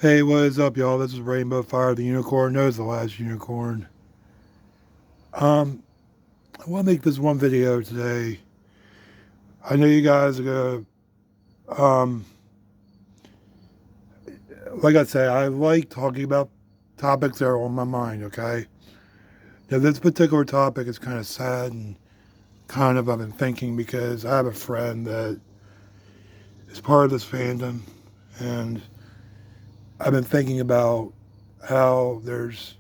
Hey, what is up, y'all? This is Rainbow Fire, the unicorn knows the last unicorn. Um, I want to make this one video today. I know you guys are um, like I say, I like talking about topics that are on my mind, okay? Now, this particular topic is kind of sad and I've been thinking because I have a friend that is part of this fandom, and I've been thinking about how there's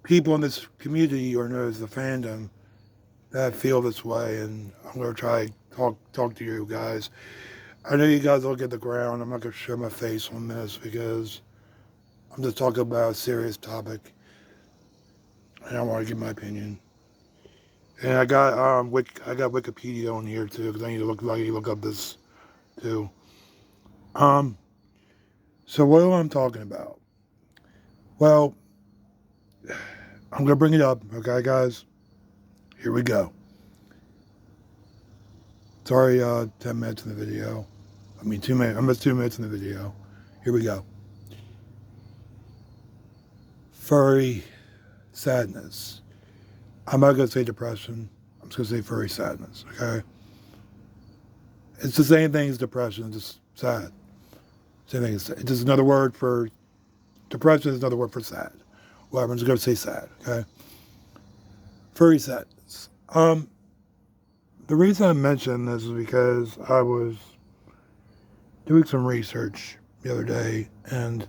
people in this community or known as the fandom that feel this way, and I'm gonna try talk to you guys. I know you guys look at the ground. I'm not gonna show my face on this because I'm just talking about a serious topic, and I want to give my opinion. And I got Wikipedia on here too because I need to look up this too. Um, so what am I talking about? Well, I'm gonna bring it up, okay, guys. Here we go. Sorry, 10 minutes in the video. I mean 2 minutes. I'm just 2 minutes in the video. Here we go. Furry sadness. I'm not going to say depression. I'm just going to say furry sadness, okay? It's the same thing as depression, just sad. Same thing as sad. It's just another word for depression is another word for sad. Whatever, I'm just going to say sad, okay? Furry sadness. The reason I mentioned this is because I was doing some research the other day, and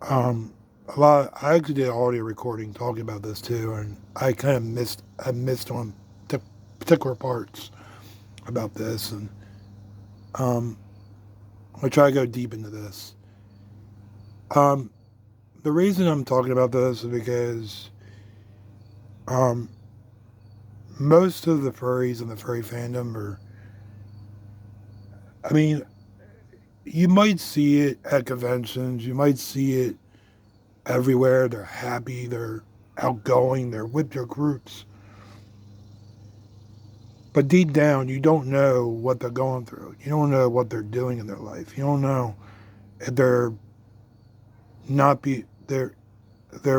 I actually did audio recording talking about this too, and I missed on particular parts about this, and um, I try to go deep into this. Um, the reason I'm talking about this is because um, most of the furries in the furry fandom I mean, you might see it at conventions, you might see it everywhere. They're happy, they're outgoing, they're with their groups. But deep down, you don't know what they're going through. You don't know what they're doing in their life. You don't know if not be their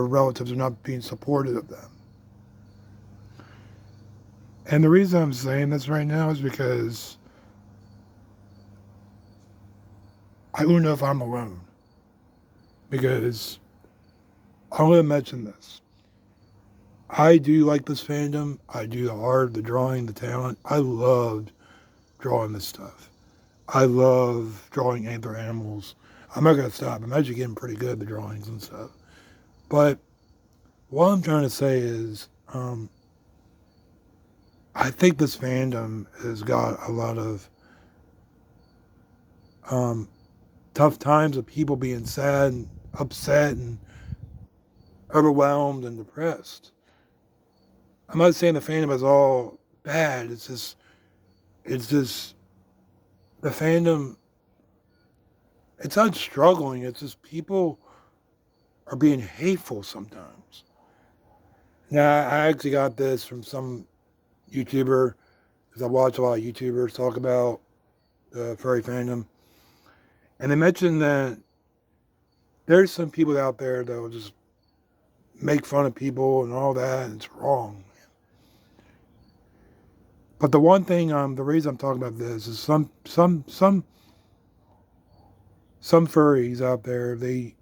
relatives are not being supportive of them. And the reason I'm saying this right now is because I don't know if I'm alone. Because I'm going to mention this. I do like this fandom. I do the art, the drawing, the talent. I loved drawing this stuff. I love drawing other animals. I'm not going to stop. I'm actually getting pretty good at the drawings and stuff. But what I'm trying to say is, I think this fandom has got a lot of um, tough times of people being sad and upset and overwhelmed and depressed. I'm not saying the fandom is all bad. It's just the fandom. It's not struggling. It's just people are being hateful sometimes. Now, I actually got this from some YouTuber, because I watch a lot of YouTubers talk about the furry fandom, and they mentioned that there's some people out there that will just make fun of people and all that, and it's wrong. But the one thing, the reason I'm talking about this is some furries out there, they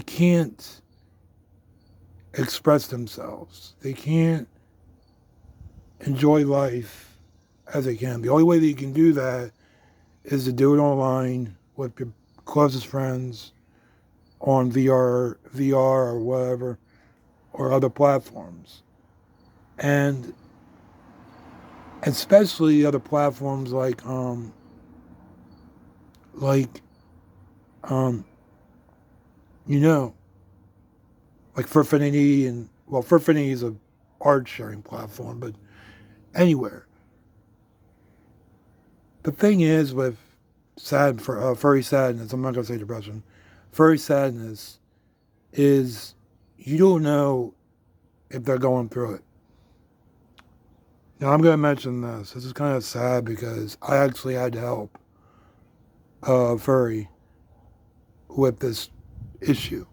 can't express themselves. They can't enjoy life as they can. The only way that you can do that is to do it online with your closest friends on VR or whatever, or other platforms. And especially other platforms like um you know like Furfinity, and well, Furfinity is a art sharing platform, but anywhere. The thing is with furry sadness, I'm not gonna say depression. Furry sadness is you don't know if they're going through it. Now I'm gonna mention this. This is kind of sad because I actually had to help furry with this issue.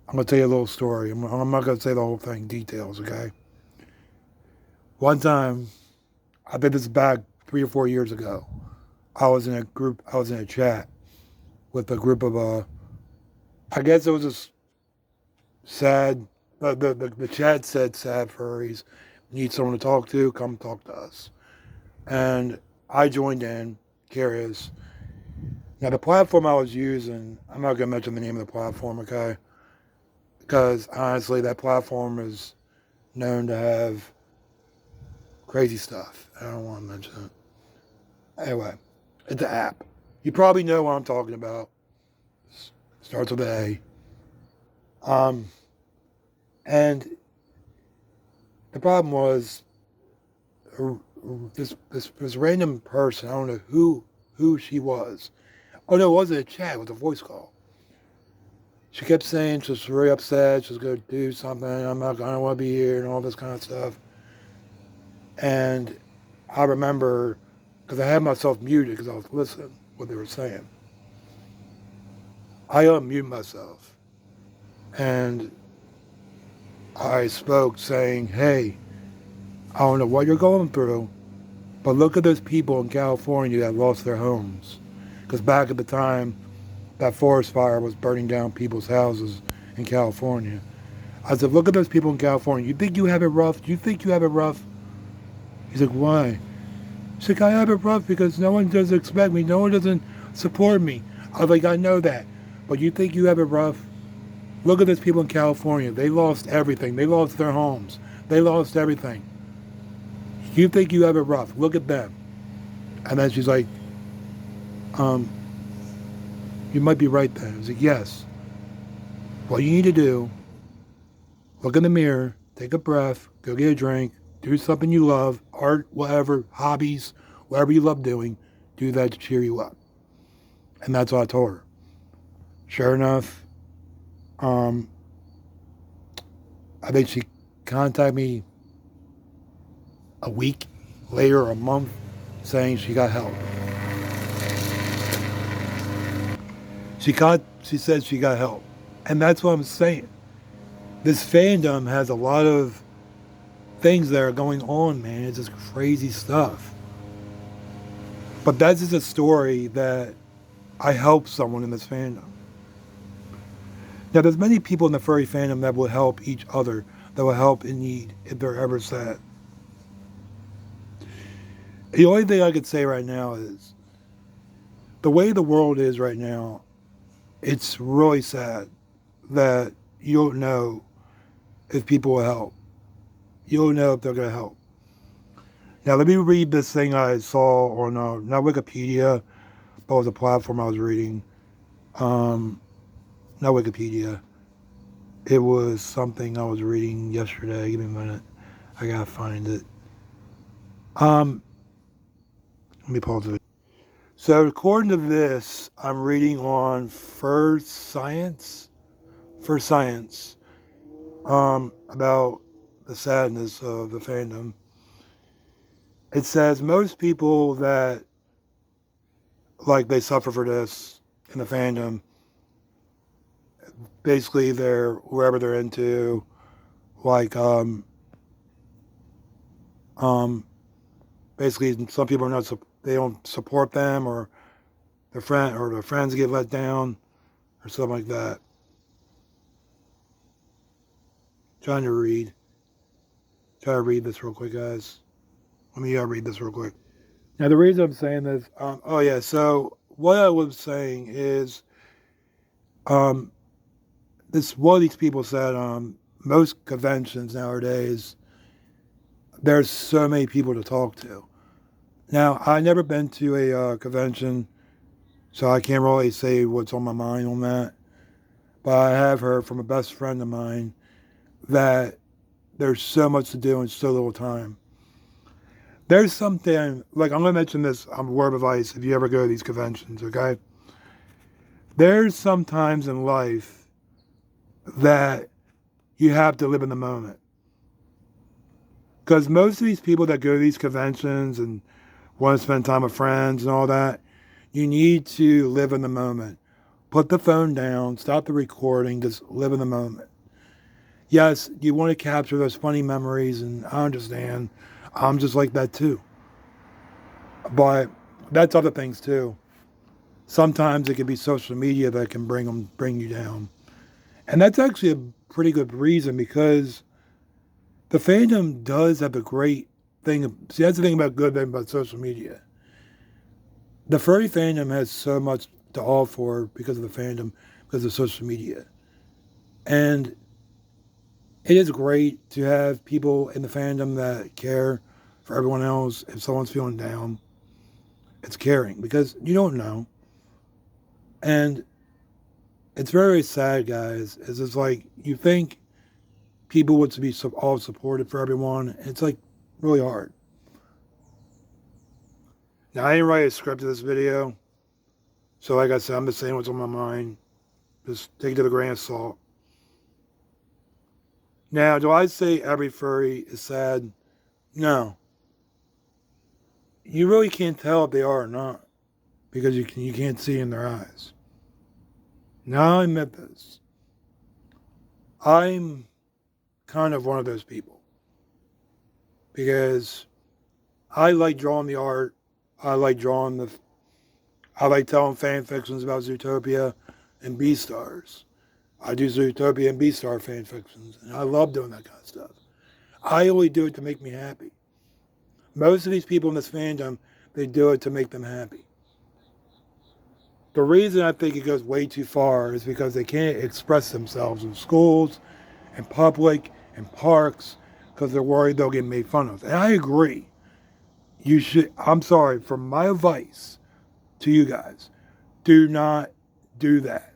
I'm going to tell you a little story. I'm not going to say the whole thing, details, okay? One time, I think this is back 3 or 4 years ago, I was in a chat with a group of, I guess it was a sad, the chat said sad furries, need someone to talk to, come talk to us. And I joined in, curious. Now the platform I was using, I'm not going to mention the name of the platform, okay? Because honestly, that platform is known to have crazy stuff. I don't want to mention it. Anyway, it's an app. You probably know what I'm talking about. Starts with an A. And the problem was this random person. I don't know who she was. Oh no, it wasn't a chat. It was a voice call. She kept saying she was really upset. She was going to do something. I don't want to be here and all this kind of stuff. And I remember, because I had myself muted because I was listening to what they were saying. I unmuted myself. And I spoke saying, hey, I don't know what you're going through, but look at those people in California that lost their homes. Because back at the time, that forest fire was burning down people's houses in California. I said, look at those people in California. You think you have it rough? Do you think you have it rough? He's like, why? She's like, I have it rough because no one doesn't expect me. No one doesn't support me. I was like, I know that. But you think you have it rough? Look at those people in California. They lost everything. They lost their homes. They lost everything. You think you have it rough? Look at them. And then she's like, you might be right then. I was like, yes. What you need to do, look in the mirror, take a breath, go get a drink, do something you love, art, whatever, hobbies, whatever you love doing, do that to cheer you up. And that's what I told her. Sure enough, I think she contacted me a week later or a month saying she got help. She said she got help. And that's what I'm saying. This fandom has a lot of things that are going on, man. It's just crazy stuff. But that's just a story that I helped someone in this fandom. Now, there's many people in the furry fandom that will help each other, that will help in need if they're ever sad. The only thing I could say right now is, the way the world is right now, it's really sad that you don't know if people will help. You don't know if they're going to help. Now, let me read this thing I saw on, not Wikipedia, but it was a platform I was reading. Not Wikipedia. It was something I was reading yesterday. Give me a minute. I got to find it. Let me pause it. So, according to this, I'm reading on First Science, about the sadness of the fandom. It says most people that, like, they suffer for this in the fandom, basically they're, whoever they're into, like, basically some people are not, they don't support them, or their friends get let down, or something like that. Trying to read this real quick, guys. Let me read this real quick. Now, the reason I'm saying this, so what I was saying is, one of these people said, most conventions nowadays, there's so many people to talk to. Now, I've never been to a convention, so I can't really say what's on my mind on that. But I have heard from a best friend of mine that there's so much to do in so little time. There's something, like, I'm going to mention this word of advice if you ever go to these conventions, okay? There's some times in life that you have to live in the moment. Because most of these people that go to these conventions and want to spend time with friends and all that, You need to live in the moment. Put the phone down, stop the recording, just live in the moment. Yes, you want to capture those funny memories, and I understand. I'm just like that too. But that's other things too. Sometimes it can be social media that can bring you down. And that's actually a pretty good reason because the fandom does have a great thing. See, that's the thing about good thing about social media. The furry fandom has so much to offer because of the fandom, because of social media. And it is great to have people in the fandom that care for everyone else. If someone's feeling down, it's caring because you don't know. And it's very sad, guys. It's just like you think people would be all supportive for everyone. It's like really hard. Now, I didn't write a script of this video. So like I said, I'm just saying what's on my mind. Just take it to the grain of salt. Now, do I say every furry is sad? No. You really can't tell if they are or not because you can't see in their eyes. Now I admit this. I'm kind of one of those people because I like drawing the art. I like telling fan fictions about Zootopia and Beastars. I do Zootopia and Beastar fan fictions, and I love doing that kind of stuff. I only do it to make me happy. Most of these people in this fandom, they do it to make them happy. The reason I think it goes way too far is because they can't express themselves in schools, in public, in parks, because they're worried they'll get made fun of. And I agree. I'm sorry, for my advice to you guys, do not do that.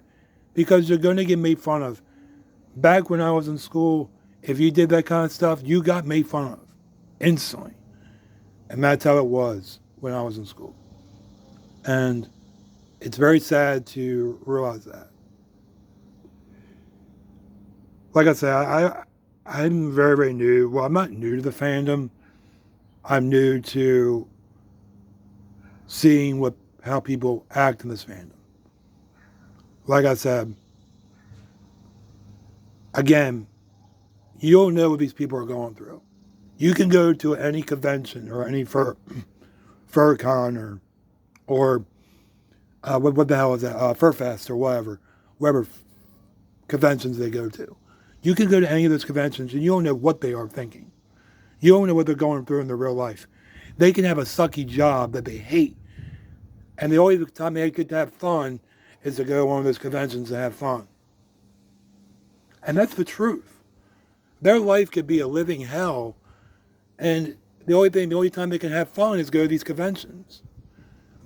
Because you're going to get made fun of. Back when I was in school, if you did that kind of stuff, you got made fun of instantly. And that's how it was when I was in school. And it's very sad to realize that. Like I said, I'm very, very new. Well, I'm not new to the fandom. I'm new to seeing how people act in this fandom. Like I said, again, you don't know what these people are going through. You can go to any convention or any fur con or what the hell is that? Fur Fest or whatever conventions they go to. You can go to any of those conventions and you don't know what they are thinking. You don't know what they're going through in their real life. They can have a sucky job that they hate. And the only time they get to have fun is to go to one of those conventions and have fun. And that's the truth. Their life could be a living hell. And the only time they can have fun is go to these conventions.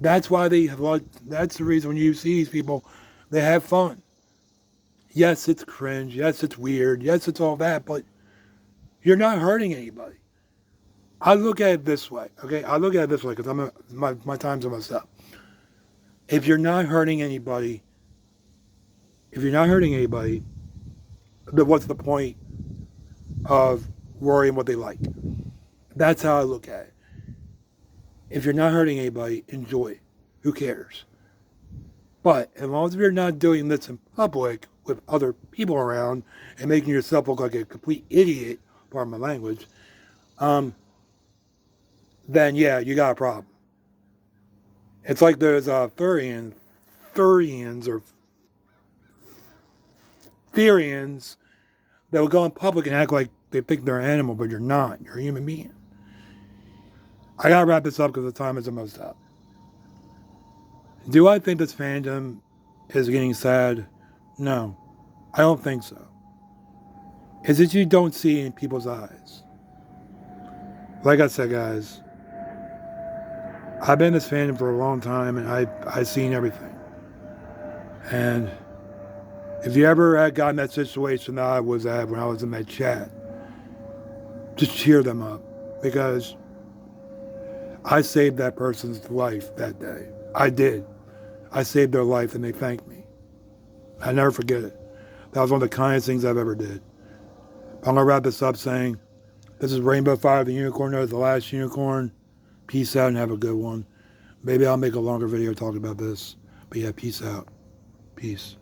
That's why that's the reason when you see these people, they have fun. Yes, it's cringe. Yes, it's weird. Yes, it's all that, but you're not hurting anybody. I look at it this way, okay? I look at it this way because my time's almost up. If you're not hurting anybody, then what's the point of worrying what they like? That's how I look at it. If you're not hurting anybody, enjoy it. Who cares? But as long as you're not doing this in public with other people around and making yourself look like a complete idiot, pardon my language, then yeah, you got a problem. It's like those Thurians or Therians that will go in public and act like they think they're an animal, but you're not. You're a human being. I gotta wrap this up because the time is almost up. Do I think this fandom is getting sad? No, I don't think so. It's that you don't see in people's eyes. Like I said, guys, I've been in this fandom for a long time and I've seen everything. And if you ever had gotten that situation that I was at when I was in that chat, just cheer them up because I saved that person's life that day. I did. I saved their life and they thanked me. I never forget it. That was one of the kindest things I've ever did. I'm going to wrap this up saying, this is Rainbow Fire, the unicorn knows the last unicorn. Peace out and have a good one. Maybe I'll make a longer video talking about this. But yeah, peace out. Peace.